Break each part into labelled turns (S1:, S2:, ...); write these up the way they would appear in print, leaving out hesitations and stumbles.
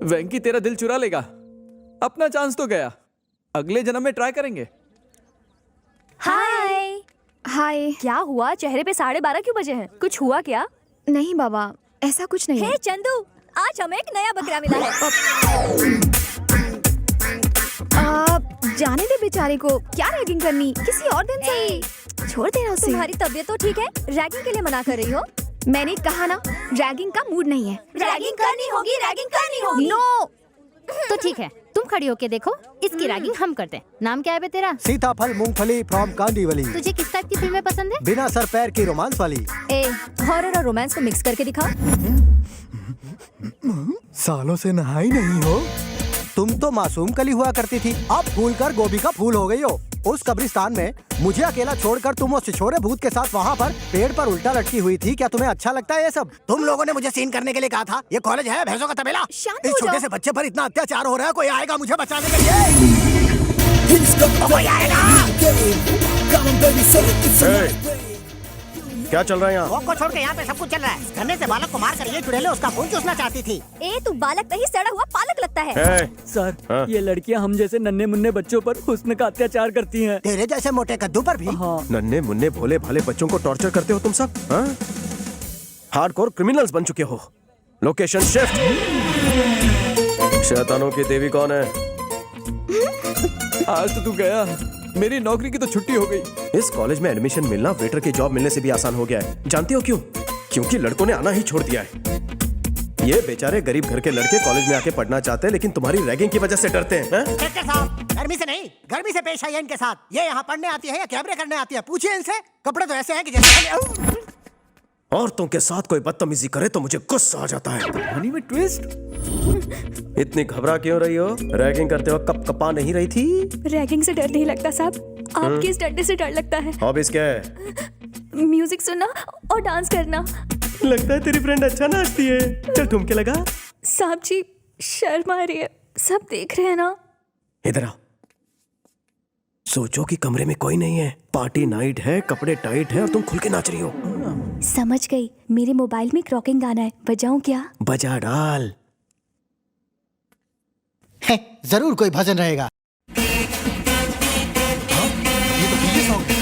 S1: वेंकी तेरा दिल चुरा लेगा। अपना चांस तो गया, अगले जन्म में ट्राई करेंगे।
S2: हाय
S3: हाय।
S2: क्या हुआ? चेहरे पे 12:30 क्यों बजे हैं? कुछ हुआ क्या?
S3: नहीं बाबा, ऐसा कुछ नहीं है।
S2: हे चंदू, आज हमें एक नया बकरा मिला है।
S3: जाने दे बेचारे को, क्या रैगिंग करनी, किसी और दिन सही। छोड़ देना उसे।
S2: तुम्हारी तबीयत तो ठीक है? रैगिंग के लिए मना कर रही हो?
S3: मैंने कहा ना, रैगिंग का मूड नहीं है।
S2: रैगिंग करनी होगी, रैगिंग करनी होगी।
S3: नो।
S4: तो ठीक है, तुम खड़ी होके देखो, इसकी रैगिंग हम करते हैं। नाम क्या है बे तेरा?
S5: सीताफल मूंगफली फ्रॉम कांदीवली।
S4: तुझे किस टाइप की फिल्में पसंद है?
S5: बिना सर पैर की रोमांस वाली।
S2: ए, हॉरर और रोमांस को मिक्स करके दिखा।
S5: सालों से नहाई नहीं हो। तुम तो मासूम कली हुआ करती थी, अब फूल कर गोभी का फूल हो गई हो। उस कब्रिस्तान में मुझे अकेला छोड़कर तुम उस छिछोरे भूत के साथ वहाँ पर पेड़ पर उल्टा लटकी हुई थी। क्या तुम्हें अच्छा लगता है ये सब? तुम लोगों ने मुझे सीन करने के लिए कहा था। ये कॉलेज है भैंसों का तबेला?
S3: शांत
S5: इस
S3: हो
S5: छोटे
S3: जाओ।
S5: से बच्चे पर इतना अत्याचार हो रहा है, कोई आएगा मुझे बचाने के लिए? कोई आएगा?
S6: क्या चल रहा है यहाँ?
S5: वॉक को छोड़ के यहाँ पे सब कुछ चल रहा है। घरने से बालक को मार कर ये चुड़ैले उसका खून चूसना चाहती थी।
S2: ए, तू बालक नहीं, सड़ा हुआ पालक लगता है।
S1: सर,
S6: हाँ?
S1: ये लड़कियां हम जैसे नन्हे मुन्ने बच्चों पर हुस्न का अत्याचार करती हैं।
S5: तेरे जैसे मोटे कद्दू पर भी।
S1: हाँ।
S6: नन्हे मुन्ने भोले भाले बच्चों को टॉर्चर करते हो तुम सब? हाँ? हार्डकोर क्रिमिनल्स बन चुके हो। Location shift. शैतानों की देवी कौन है?
S1: आज तो तू गया, मेरी नौकरी की तो छुट्टी हो गई।
S6: इस कॉलेज में एडमिशन मिलना वेटर की जॉब मिलने से भी आसान हो गया है। जानते हो क्यों? क्योंकि लड़कों ने आना ही छोड़ दिया है। ये बेचारे गरीब घर के लड़के कॉलेज में आके पढ़ना चाहते हैं, लेकिन तुम्हारी रैगिंग की वजह से डरते हैं।
S5: इंस्पेक्टर साहब, गर्मी से नहीं, गर्मी से पेश आई है इनके साथ। ये यहाँ पढ़ने आती है या कैमरे करने आती है? पूछिए इनसे। कपड़े तो ऐसे हैं कि जैसे
S6: औरतों के साथ कोई बदतमीजी करे तो मुझे गुस्सा आ जाता है।
S1: कहानी में ट्विस्ट।
S6: इतनी घबरा क्यों रही हो? रैगिंग करते वक्त कप कपा नहीं रही थी?
S2: रैगिंग से डर नहीं लगता साहब, आपके इस डरने से डर लगता है।
S6: हॉबीज क्या है?
S2: म्यूजिक सुनना और डांस करना।
S6: लगता है तेरी फ्रेंड अच्छा नाचती है। चल ठुमके लगा।
S2: साहब जी, शर्म आ रही है, सब देख रहे हैं ना।
S6: इधर आओ। सोचो कि कमरे में कोई नहीं है, पार्टी नाइट है, कपड़े टाइट है और तुम खुल के नाच रही हो।
S2: समझ गई, मेरे मोबाइल में क्रॉकिंग गाना है, बजाऊं क्या?
S6: बजा डाल।
S5: जरूर कोई भजन रहेगा। ये तो डीजे सॉन्ग है।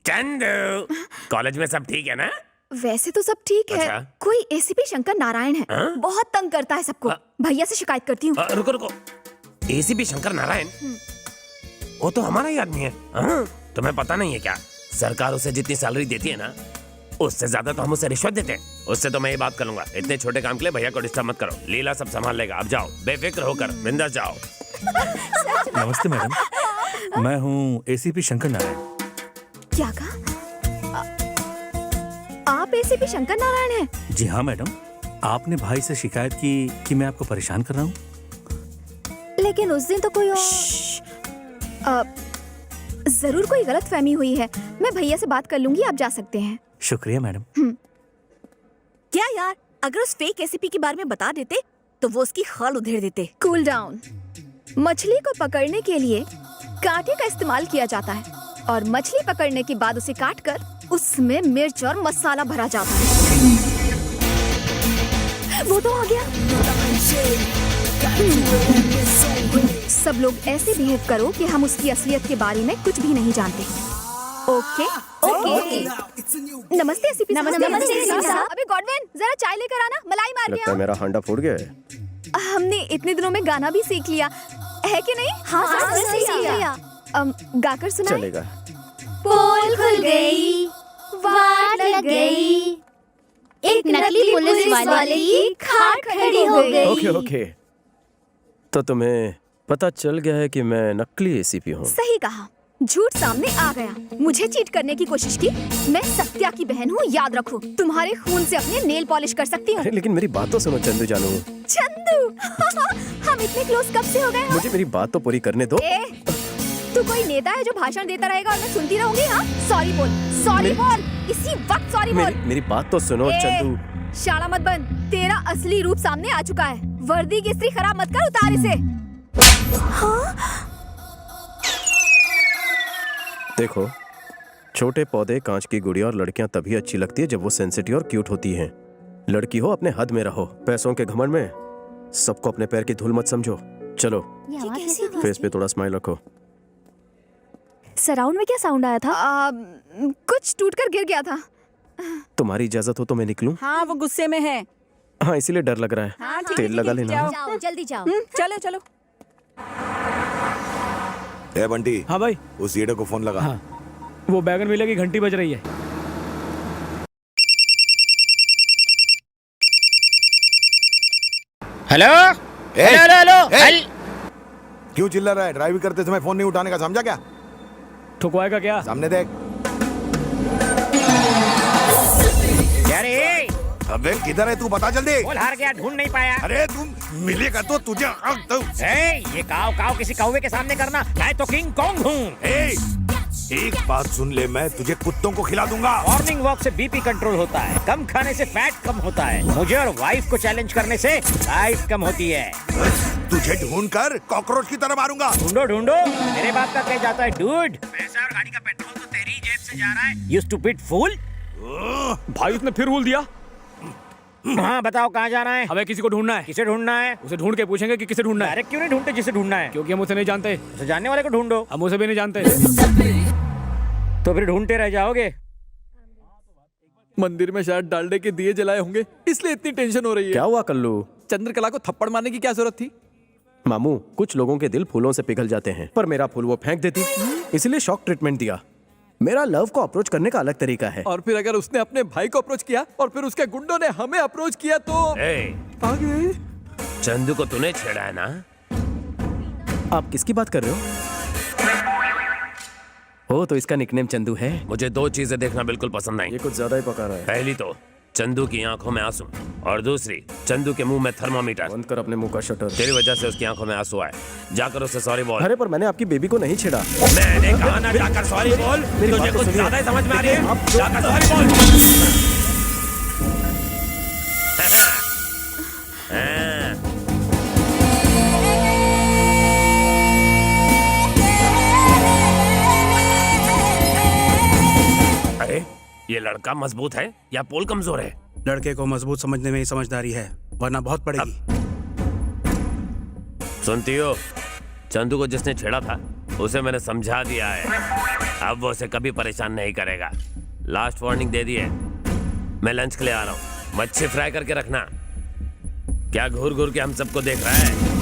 S7: चंदू, कॉलेज में सब ठीक है ना?
S3: वैसे तो सब ठीक है।
S7: अच्छा।
S3: कोई एसीपी शंकर नारायण है, बहुत तंग करता है सबको। भैया से शिकायत करती हूँ।
S7: रुको रुको, एसीपी शंकर नारायण, वो तो हमारा ही आदमी है। तुम्हें पता नहीं है क्या? सरकार उसे जितनी सैलरी देती है ना, उससे ज्यादा तो हम उसे रिश्वत देते हैं। उससे तो मैं ये बात कर लूंगा। इतने छोटे काम के लिए भैया को डिस्टर्ब मत करो। लीला सब संभाल लेगा। अब जाओ, बेफिक्र होकर बिंदास जाओ।
S8: नमस्ते मैडम, मैं हूँ एसीपी शंकर नारायण।
S3: क्या कहा? आप एसीपी शंकर नारायण हैं?
S8: जी हाँ मैडम, आपने भाई से शिकायत की कि मैं आपको परेशान कर रहा हूँ।
S2: लेकिन उस दिन तो कोई और...
S3: जरूर कोई गलत फहमी हुई है। मैं भैया से बात कर लूंगी, आप जा सकते हैं।
S8: शुक्रिया मैडम।
S9: क्या यार, अगर उस फेक एसीपी के बारे में बता देते तो वो उसकी खाल उधेड़ देते।
S3: Cool down. मछली को पकड़ने के लिए कांटे का इस्तेमाल किया जाता है और मछली पकड़ने के बाद उसे काटकर उसमें मिर्च और मसाला भरा जाता है। वो तो आ गया। सब लोग ऐसे बिहेव करो कि हम उसकी असलियत के बारे में कुछ भी नहीं जानते। Okay okay. नमस्ते एसीपी साहब।
S2: नमस्ते साहब।
S3: अबे गॉडविन, जरा चाय लेकर आना, मलाई मार
S6: लगता
S3: के
S6: है मेरा हांडा फूट गया है।
S3: आओ। हमने इतने दिनों में गाना भी सीख लिया है कि नहीं?
S2: हाँ, सीख लिया।
S3: गाकर सुनाए।
S6: चलेगा।
S4: पोल खुल गई, वाट लग गई, एक नकली पुलिस वाले की खाट खड़ी हो गई।
S6: ओके ओके, तो तुम्हें पता चल गया है कि मैं नकली एसीपी हूँ।
S3: सही कहा। झूठ सामने आ गया। मुझे चीट करने की कोशिश की। मैं सत्या की बहन हूँ, याद रखो। तुम्हारे खून से अपने नेल पॉलिश कर सकती हूँ।
S6: अरे लेकिन मेरी बात तो सुनो चंदू जानू।
S3: चंदू हम इतने क्लोज कब से हो गए?
S6: मुझे मेरी बात तो पूरी करने दो।
S3: तू कोई नेता है जो भाषण देता रहेगा और मैं सुनती रहूंगी? हाँ, सॉरी बोल, सॉरी बोल, इसी वक्त सॉरी बोल।
S6: मेरी बात तो सुनो चंदू।
S3: शाला मत बन, तेरा असली रूप सामने आ चुका है। वर्दी की इस्त्री खराब मत कर, उतार इसे।
S6: देखो, छोटे पौधे, कांच की गुड़िया और लड़कियां तभी अच्छी लगती है जब वो सेंसिटिव और क्यूट होती हैं। लड़की हो अपने हद में रहो, पैसों के घमंड में सबको अपने पैर की धूल मत समझो। चलो फेस पे थोड़ा स्माइल रखो।
S2: सराउंड में क्या साउंड आया था?
S3: कुछ टूटकर गिर गया था।
S6: तुम्हारी इजाजत हो तो मैं निकलूं?
S9: हाँ, वो गुस्से में है।
S6: हाँ, इसीलिए डर लग रहा है।
S9: हाँ, ठीक
S6: तेल
S9: है,
S6: लगा
S9: ठीक है,
S6: लेना।
S4: जाओ जल्दी जाओ।
S9: चलो चलो।
S10: ए बंटी,
S1: हाँ भाई।
S10: उस सीढ़े को फोन लगा।
S1: हाँ, वो बैगन मिले की घंटी बज रही है।
S7: हेलो
S10: ए,
S7: हेलो हेलो
S10: ए,
S7: हेल
S10: क्यों चिल्ला रहा है? ड्राइव करते समय फोन नहीं उठाने का, समझा क्या?
S1: ठुकवाएगा क्या?
S10: सामने देख।
S7: अरे
S10: अबे किधर है तू, बता जल्दी।
S7: बोल, हार गया, ढूंढ नहीं पाया।
S10: अरे तुम मिलेगा तो तुझे
S7: ये काव काव किसी कौवे के सामने करना, मैं तो किंग कॉन्ग हूँ।
S10: एक बात सुन ले, मैं तुझे कुत्तों को खिला दूंगा।
S7: मॉर्निंग वॉक से बीपी कंट्रोल होता है, कम खाने से फैट कम होता है, मुझे और वाइफ को चैलेंज करने से लाइफ कम होती है।
S10: तुझे ढूंढ कर कॉकरोच की तरह मारूंगा।
S7: ढूंढो ढूंढो, मेरे बाप का कह जाता है डूड। पैसा और गाड़ी का पेट्रोल तो तेरी जेब से जा रहा है। यू स्टूपिड फूल।
S1: भाई उसने फिर भूल दिया।
S7: हाँ बताओ, कहाँ जाना है?
S1: हमें किसी को ढूंढना है।
S7: किसे ढूंढना है?
S1: उसे ढूंढ के पूछेंगे कि किसे ढूंढना है।
S7: डायरेक्ट क्यों नहीं ढूंढते जिसे ढूंढना है?
S1: क्योंकि हम उसे नहीं जानते।
S7: उसे जानने वाले को ढूंढो।
S1: हम उसे भी नहीं जानते।
S7: तो फिर ढूंढते रह जाओगे।
S1: मंदिर में शायद डालडे के दिए जलाए होंगे, इसलिए इतनी टेंशन हो रही है।
S6: क्या हुआ कल्लू?
S1: चंद्रकला को थप्पड़ मारने की क्या जरूरत थी?
S6: मामू, कुछ लोगों के दिल फूलों से पिघल जाते हैं, पर मेरा फूल वो फेंक देती, इसलिए शॉक ट्रीटमेंट दिया। मेरा लव को अप्रोच करने का अलग तरीका है।
S1: और फिर अगर उसने अपने भाई को अप्रोच किया और फिर उसके गुंडों ने हमें अप्रोच किया तो आगे
S7: चंदू को तूने छेड़ा है ना?
S6: आप किसकी बात कर रहे हो? ओ, तो इसका निकनेम चंदू है।
S7: मुझे दो चीजें देखना बिल्कुल पसंद नहीं।
S6: ये कुछ ज्यादा ही पका रहा है।
S7: पहली तो चंदू की आंखों में आंसू, और दूसरी चंदू के मुंह में थर्मामीटर।
S6: बंद कर अपने मुंह का शटर।
S7: तेरी वजह से उसकी आंखों में आंसू आए। जाकर उससे सॉरी बोल।
S6: अरे पर मैंने आपकी बेबी को नहीं छेड़ा।
S7: मैंने कहा ना, जाकर सॉरी बोल। तुझे कुछ ज्यादा ही समझ में आ रही है। जाकर सॉरी बोल। अरे ये लड़का मजबूत है या पोल कमजोर है?
S11: लड़के को मजबूत समझने में ही समझदारी है, वरना बहुत पड़ेगी।
S7: सुनती हो, चंदू को जिसने छेड़ा था उसे मैंने समझा दिया है। अब वो उसे कभी परेशान नहीं करेगा। लास्ट वार्निंग दे दी है। मैं लंच के लिए आ रहा हूँ, मच्छी फ्राई करके रखना। क्या घूर घूर के हम सबको देख रहा है?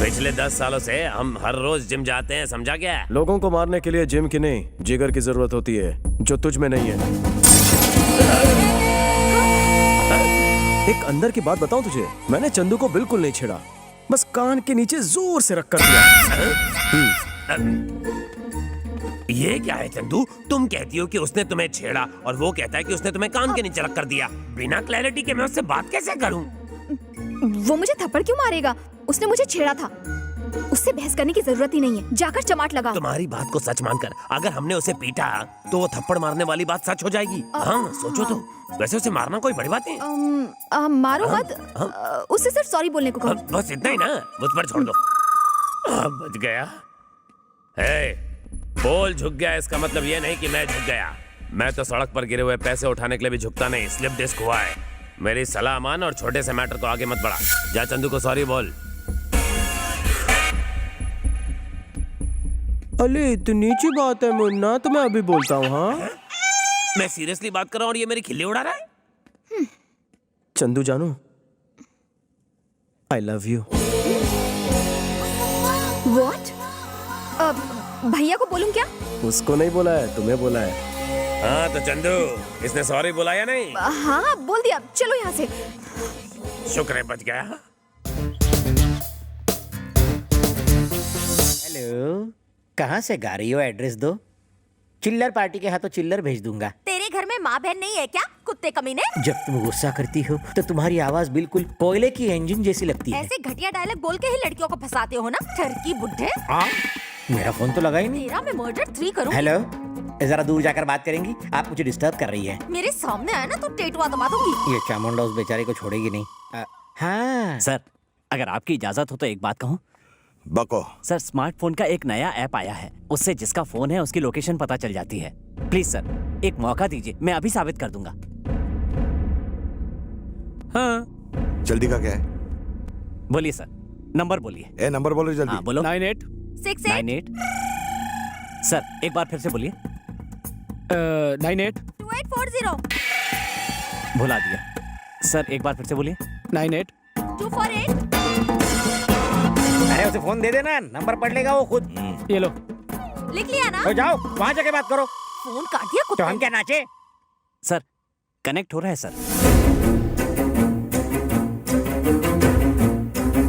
S7: पिछले 10 सालों से हम हर रोज जिम जाते हैं, समझा क्या?
S6: लोगों को मारने के लिए जिम की नहीं, जिगर की जरूरत होती है, जो तुझ में नहीं है। एक अंदर की बात बताऊं तुझे, मैंने चंदू को बिल्कुल नहीं छेड़ा, बस कान के नीचे जोर से रख कर दिया।
S7: ये क्या है चंदू? तुम कहती हो कि उसने तुम्हें छेड़ा और वो कहता है कि उसने तुम्हें कान के नीचे रख कर दिया। बिना क्लैरिटी के मैं उससे बात कैसे करूं?
S3: वो मुझे थप्पड़ क्यों मारेगा? उसने मुझे छेड़ा था। उससे बहस करने की जरूरत ही नहीं है। जाकर चमाट लगाओ।
S7: तुम्हारी बात को सच मानकर अगर हमने उसे पीटा तो वो थप्पड़ मारने वाली बात सच हो जाएगी। हाँ, सोचो तो। वैसे उसे मारना कोई बड़ी बात नहीं।
S3: मारो मत। उससे सिर्फ सॉरी बोलने को कहो।
S7: बस इतना ही ना, मुझ पर छोड़ दो। बच गया। पोल झुक गया, इसका मतलब ये नहीं कि मैं झुक गया। मैं तो सड़क पर गिरे हुए पैसे उठाने के लिए भी झुकता नहीं। स्लिप डिस्क हुआ है। मेरी सलाह मान और छोटे से मैटर को आगे मत बढ़ा। जा चंदू को सॉरी बोल।
S6: अरे इतनी सी बात है मुन्ना, तो मैं अभी बोलता हूँ। हाँ,
S7: मैं सीरियसली बात कर रहा हूँ और ये मेरी खिल्ली उड़ा रहा है।
S6: चंदू जानू, आई लव यू।
S3: What? भैया को बोलूं क्या?
S6: उसको नहीं बोला है, तुम्हें बोला है।
S7: हाँ तो चंदू, इसने सॉरी बुलाया नहीं?
S3: हाँ बोल दिया। चलो यहाँ से।
S7: शुक्र है बच गया।
S12: हेलो, कहाँ से गा रही हो? एड्रेस दो। चिल्लर पार्टी के हाथों चिल्लर भेज दूंगा।
S9: तेरे घर में माँ बहन नहीं है क्या, कुत्ते कमीने?
S12: जब तुम गुस्सा करती हो तो तुम्हारी आवाज बिल्कुल कोयले की इंजन जैसी लगती है।
S9: ऐसे घटिया डायलॉग बोल के ही लड़कियों को फंसाते हो ना, ठरकी बुड्ढे।
S12: मेरा फोन तो लगा ही नहीं।
S9: तेरा मैं मर्डर 3 करूँ।
S12: हेलो, जरा दूर जाकर बात करेंगी? आप मुझे डिस्टर्ब कर रही है।
S9: मेरे सामने आया ना तो टेटवा दबा दूंगी।
S12: ये चामुंडा उस बेचारे को छोड़ेगी नहीं। हाँ
S13: सर, अगर आपकी इजाजत हो तो एक बात कहूँ।
S10: बको।
S13: सर, स्मार्टफोन का एक नया ऐप आया है, उससे जिसका फोन है उसकी लोकेशन पता चल जाती है। प्लीज सर, एक मौका दीजिए, मैं अभी साबित कर दूंगा। हाँ,
S10: जल्दी का क्या है?
S13: बोलिए सर, नंबर बोलिए।
S10: ए नंबर बोलो जल्दी।
S13: हाँ बोलो।
S3: 9868
S13: सर, एक बार फिर से बोलिए।
S1: 98
S3: 2840
S13: भुला दिया। सर, एक बार फिर से बोलिए।
S1: 98
S3: 248।
S12: अरे उसे फोन दे देना, नंबर पढ़ लेगा वो खुद।
S1: ये लो।
S3: लिख लिया ना?
S12: तो जाओ वहाँ जाके बात करो।
S3: फोन काट दिया कुत्ते
S12: तो हम क्या नाचे?
S13: सर, कनेक्ट हो रहा है सर।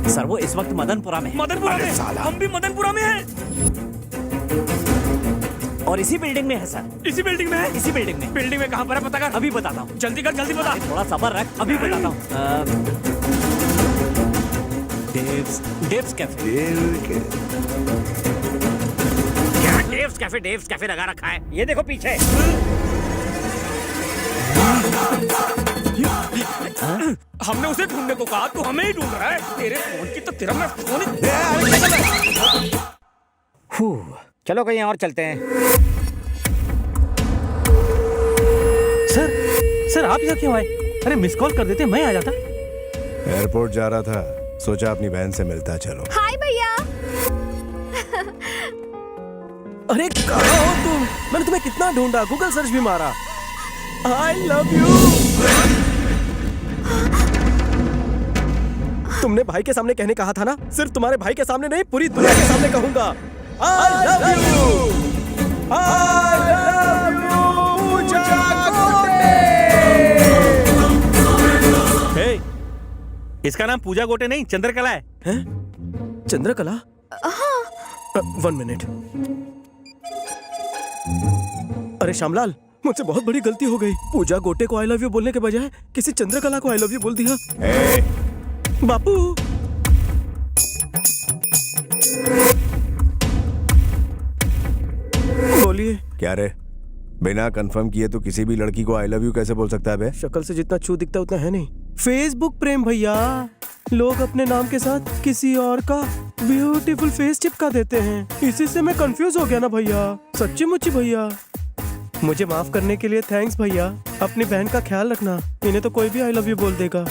S13: सर, वो इस वक्त मदनपुरा में है।
S8: मदनपुरा में? हम भी मदनपुरा में हैं।
S13: और इसी बिल्डिंग में है सर।
S8: इसी बिल्डिंग में है?
S13: इसी बिल्डिंग में।
S8: बिल्डिंग में कहाँ पर है पता कर।
S13: अभी बताता हूँ।
S8: जल्दी कर, जल्दी बता।
S13: थोड़ा सब्र रख, अभी बताता हूँ। डेव्स कैफे।
S12: क्या डेव्स कैफे लगा रखा है? ये देखो पीछे।
S8: हमने उसे ढूंढने को कहा, तू हमें ही ढूंढ रहा है। तेरे फोन की तो तेरा मैं फोन ही।
S12: चलो कहीं और चलते हैं।
S8: सर आप यहाँ क्यों आए? अरे मिस कॉल कर देते, मैं आ जाता।
S10: एयरपोर्ट जा रहा था, सोचा अपनी बहन से मिलता चलो।
S3: हाय भैया।
S6: अरे कहाँ हो तुम? मैंने तुम्हें कितना ढूंढा, गूगल सर्च भी मारा। आई लव यू। तुमने भाई के सामने कहने कहा था ना? सिर्फ तुम्हारे भाई के सामने नहीं, पूरी दुनिया के सामने कहूंगा। I love you. I love you Pooja Gote.
S8: Hey, इसका नाम पूजा गोटे नहीं, चंद्रकला है।
S6: हैं? चंद्रकला? हाँ। 1 मिनट। अरे श्यामलाल, मुझसे बहुत बड़ी गलती हो गई। पूजा गोटे को आई लव यू बोलने के बजाय किसी चंद्रकला को आई लव यू बोल दिया। बापू। बोलिए।
S10: क्या रे, बिना कंफर्म किए तो किसी भी लड़की को आई लव यू कैसे बोल सकता है बे?
S6: शक्ल से जितना छू दिखता उतना है नहीं। फेसबुक प्रेम भैया, लोग अपने नाम के साथ किसी और का ब्यूटीफुल फेस चिपका देते हैं। इसी से मैं कंफ्यूज हो गया ना भैया। सच्ची मुच्ची भैया, मुझे माफ करने के लिए थैंक्स भैया। अपनी बहन का ख्याल रखना, इन्हें तो कोई भी आई लव यू बोल देगा।